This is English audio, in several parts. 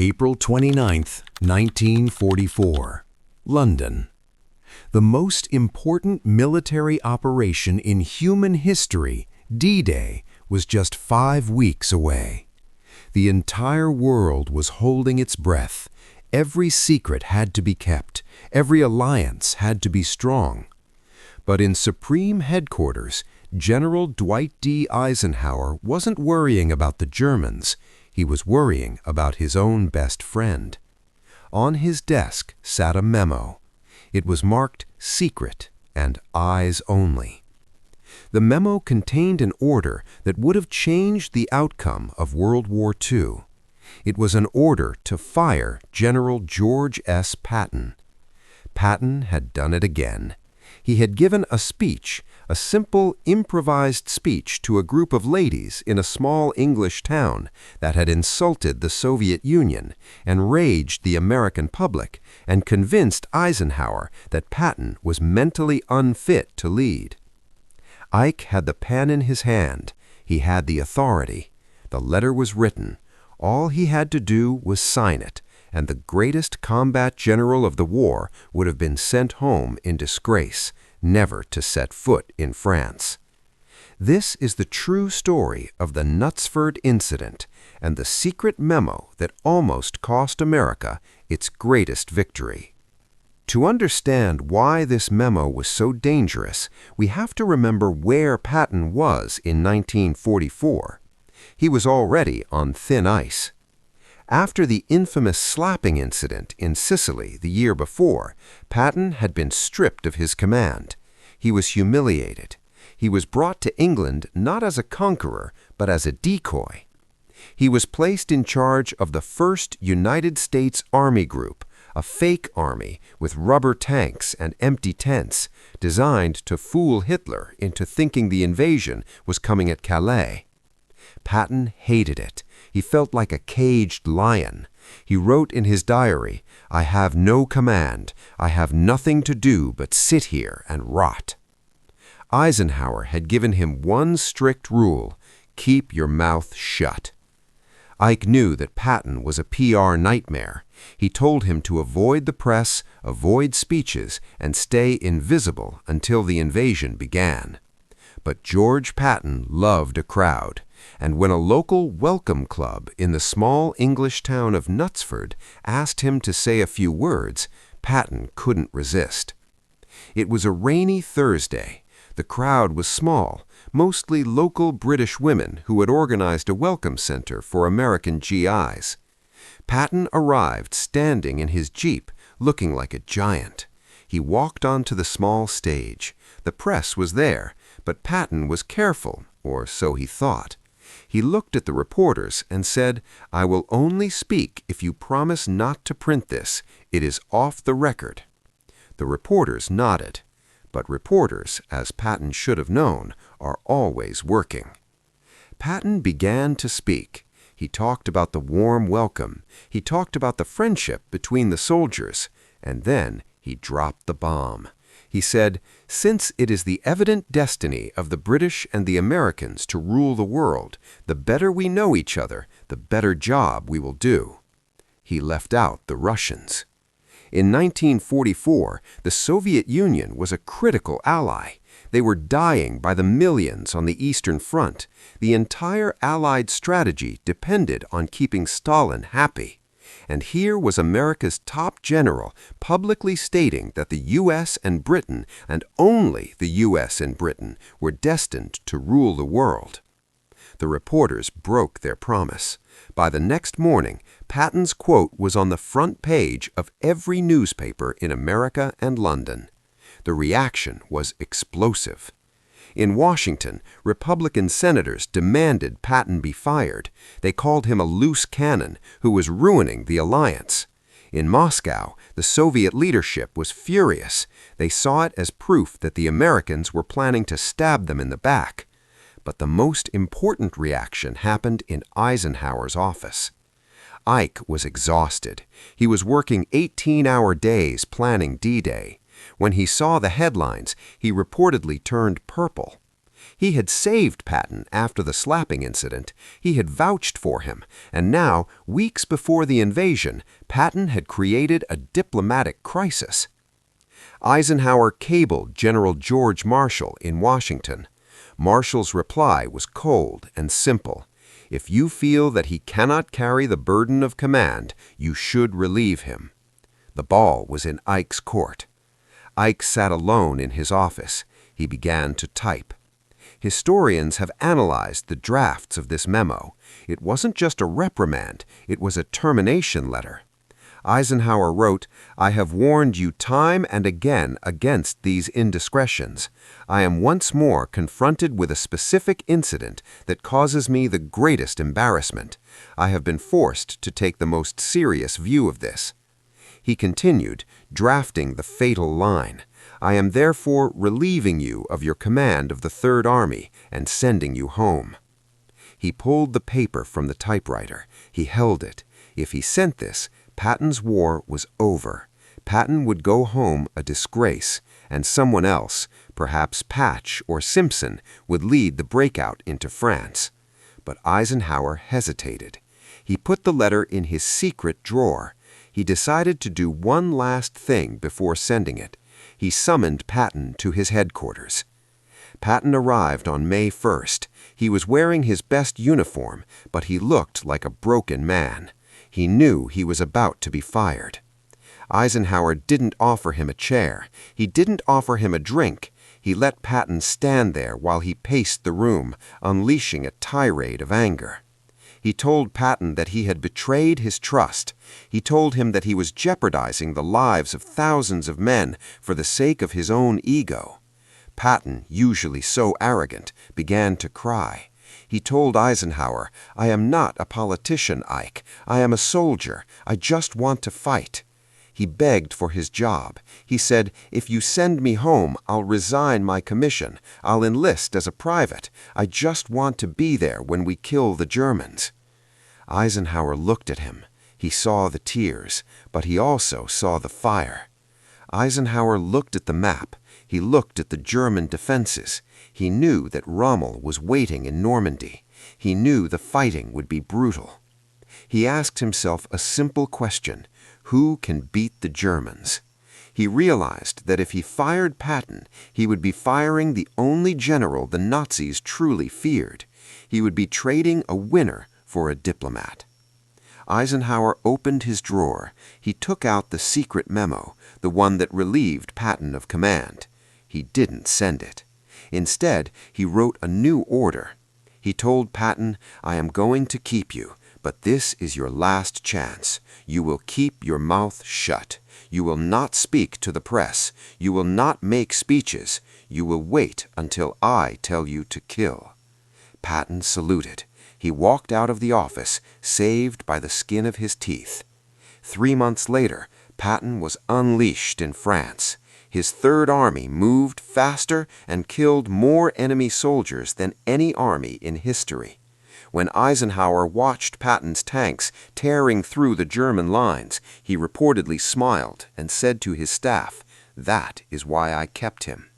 April 29, 1944, London. The most important military operation in human history, D-Day, was just 5 weeks away. The entire world was holding its breath. Every secret had to be kept. Every alliance had to be strong. But in Supreme Headquarters, General Dwight D. Eisenhower wasn't worrying about the Germans. He was worrying about his own best friend. On his desk sat a memo. It was marked Secret and Eyes Only. The memo contained an order that would have changed the outcome of World War II. It was an order to fire General George S. Patton. Patton had done it again. He had given a speech, a simple, improvised speech to a group of ladies in a small English town that had insulted the Soviet Union, enraged the American public, and convinced Eisenhower that Patton was mentally unfit to lead. Ike had the pen in his hand. He had the authority. The letter was written. All he had to do was sign it, and the greatest combat general of the war would have been sent home in disgrace, never to set foot in France. This is the true story of the Knutsford Incident and the secret memo that almost cost America its greatest victory. To understand why this memo was so dangerous, we have to remember where Patton was in 1944. He was already on thin ice. After the infamous slapping incident in Sicily the year before, Patton had been stripped of his command. He was humiliated. He was brought to England not as a conqueror, but as a decoy. He was placed in charge of the 1st United States Army Group, a fake army with rubber tanks and empty tents, designed to fool Hitler into thinking the invasion was coming at Calais. Patton hated it. He felt like a caged lion. He wrote in his diary, "I have no command. I have nothing to do but sit here and rot." Eisenhower had given him one strict rule: keep your mouth shut. Ike knew that Patton was a PR nightmare. He told him to avoid the press, avoid speeches, and stay invisible until the invasion began. But George Patton loved a crowd, and when a local welcome club in the small English town of Knutsford asked him to say a few words, Patton couldn't resist. It was a rainy Thursday. The crowd was small, mostly local British women who had organized a welcome center for American GIs. Patton arrived standing in his Jeep, looking like a giant. He walked onto the small stage. The press was there, but Patton was careful, or so he thought. He looked at the reporters and said, "I will only speak if you promise not to print this. It is off the record." The reporters nodded. But reporters, as Patton should have known, are always working. Patton began to speak. He talked about the warm welcome. He talked about the friendship between the soldiers. And then he dropped the bomb. He said, "Since it is the evident destiny of the British and the Americans to rule the world, the better we know each other, the better job we will do." He left out the Russians. In 1944, the Soviet Union was a critical ally. They were dying by the millions on the Eastern Front. The entire Allied strategy depended on keeping Stalin happy. And here was America's top general publicly stating that the U.S. and Britain, and only the U.S. and Britain, were destined to rule the world. The reporters broke their promise. By the next morning, Patton's quote was on the front page of every newspaper in America and London. The reaction was explosive. In Washington, Republican senators demanded Patton be fired. They called him a loose cannon who was ruining the alliance. In Moscow, the Soviet leadership was furious. They saw it as proof that the Americans were planning to stab them in the back. But the most important reaction happened in Eisenhower's office. Ike was exhausted. He was working 18-hour days planning D-Day. When he saw the headlines, he reportedly turned purple. He had saved Patton after the slapping incident. He had vouched for him, and now, weeks before the invasion, Patton had created a diplomatic crisis. Eisenhower cabled General George Marshall in Washington. Marshall's reply was cold and simple. If you feel that he cannot carry the burden of command, you should relieve him. The ball was in Ike's court. Ike sat alone in his office. He began to type. Historians have analyzed the drafts of this memo. It wasn't just a reprimand, it was a termination letter. Eisenhower wrote, "I have warned you time and again against these indiscretions. I am once more confronted with a specific incident that causes me the greatest embarrassment. I have been forced to take the most serious view of this." He continued, drafting the fatal line, "I am therefore relieving you of your command of the Third Army and sending you home." He pulled the paper from the typewriter. He held it. If he sent this, Patton's war was over. Patton would go home a disgrace, and someone else, perhaps Patch or Simpson, would lead the breakout into France. But Eisenhower hesitated. He put the letter in his secret drawer. He decided to do one last thing before sending it. He summoned Patton to his headquarters. Patton arrived on May 1st. He was wearing his best uniform, but he looked like a broken man. He knew he was about to be fired. Eisenhower didn't offer him a chair. He didn't offer him a drink. He let Patton stand there while he paced the room, unleashing a tirade of anger. He told Patton that he had betrayed his trust. He told him that he was jeopardizing the lives of thousands of men for the sake of his own ego. Patton, usually so arrogant, began to cry. He told Eisenhower, "I am not a politician, Ike. I am a soldier. I just want to fight." He begged for his job. He said, "If you send me home, I'll resign my commission. I'll enlist as a private. I just want to be there when we kill the Germans." Eisenhower looked at him. He saw the tears, but he also saw the fire. Eisenhower looked at the map. He looked at the German defenses. He knew that Rommel was waiting in Normandy. He knew the fighting would be brutal. He asked himself a simple question: who can beat the Germans? He realized that if he fired Patton, he would be firing the only general the Nazis truly feared. He would be trading a winner for a diplomat. Eisenhower opened his drawer. He took out the secret memo, the one that relieved Patton of command. He didn't send it. Instead, he wrote a new order. He told Patton, "I am going to keep you, but this is your last chance. You will keep your mouth shut. You will not speak to the press. You will not make speeches. You will wait until I tell you to kill." Patton saluted. He walked out of the office, saved by the skin of his teeth. 3 months later, Patton was unleashed in France. His Third Army moved faster and killed more enemy soldiers than any army in history. When Eisenhower watched Patton's tanks tearing through the German lines, he reportedly smiled and said to his staff, "That is why I kept him."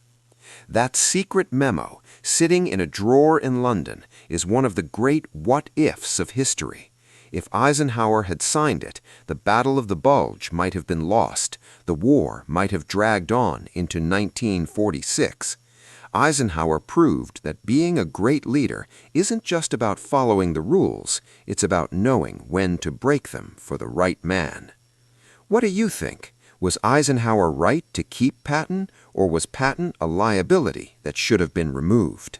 That secret memo, sitting in a drawer in London, is one of the great what-ifs of history. If Eisenhower had signed it, the Battle of the Bulge might have been lost. The war might have dragged on into 1946. Eisenhower proved that being a great leader isn't just about following the rules, it's about knowing when to break them for the right man. What do you think? Was Eisenhower right to keep Patton, or was Patton a liability that should have been removed?